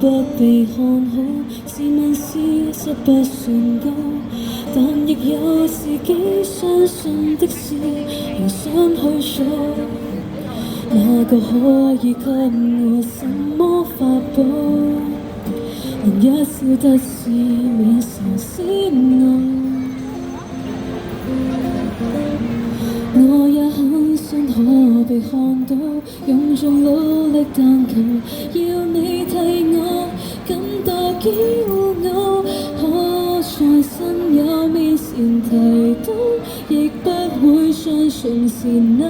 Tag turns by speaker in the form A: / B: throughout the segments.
A: 不被看好，自問事實不算高，但亦有自己相信的事，仍想去做。哪個可以給我什麼法寶？能一笑得是免愁煎熬。我也很想可被看到，用盡努力但求要你替我感到驕傲。可在親友面前提到，亦不會像從前那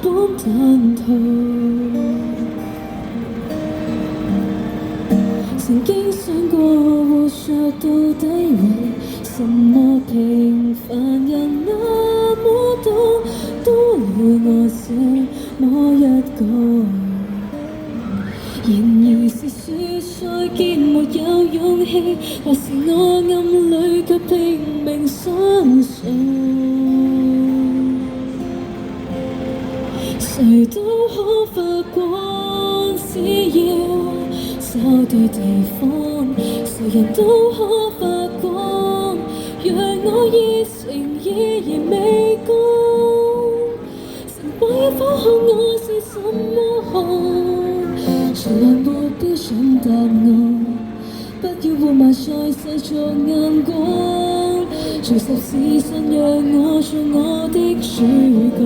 A: 般吞吐。曾經想過活着到底為什麼？平凡人那麼多，多了我這麼一個。然而是說再見沒有勇氣，還是我暗裡卻拼命相信。誰都可發光，只要找對地方，誰人都可發光，讓我熱情依然未乾。成敗與否看我是怎麼看，從來沒標準答案，不要活埋在世俗眼光，做實事信讓我做我的主角。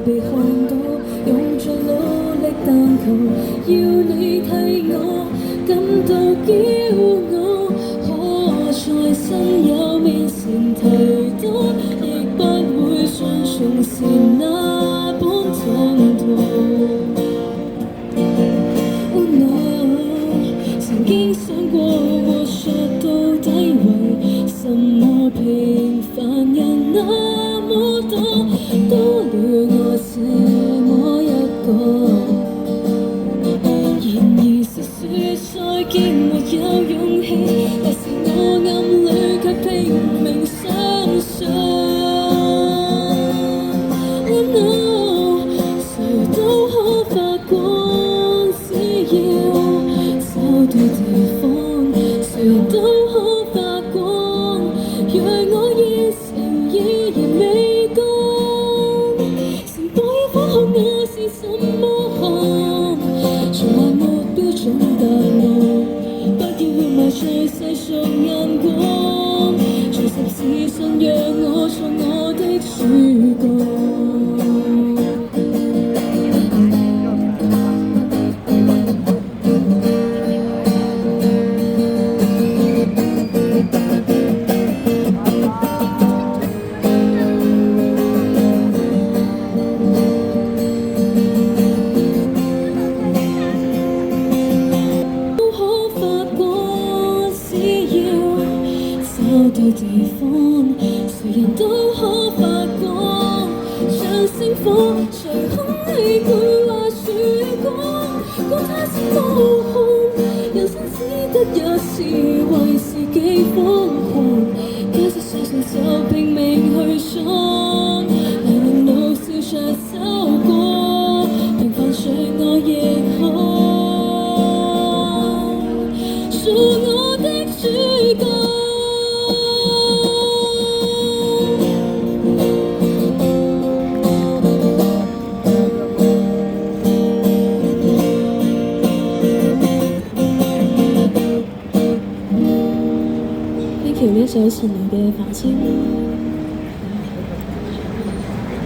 A: 被看到，用盡努力但求要你替我感到驕傲。可在親友面前提到，亦不會像從前那般痛痛。Oh no， 曾經想過活着到底為什麼？平凡人那麼多，多了我這麼一個。然而是說再見沒有勇氣，但是我暗裡卻拼命相信。Oh no， 誰都可發光，只要找對地方，誰人都可發光，讓我熱情依然未乾。成敗與否看我是怎麼看，從來沒標準答案，不要活埋在世俗眼光，做實事信讓我做我的主角。找對地方，誰人都可發光，像星火隨空氣繪畫曙光，光它似無限，人生只得一次，為自己瘋狂，假設世上就拼命去闖，泥濘笑着走過，平凡隨我亦可做我的主角。呢首陳蕾嘅《繁星》。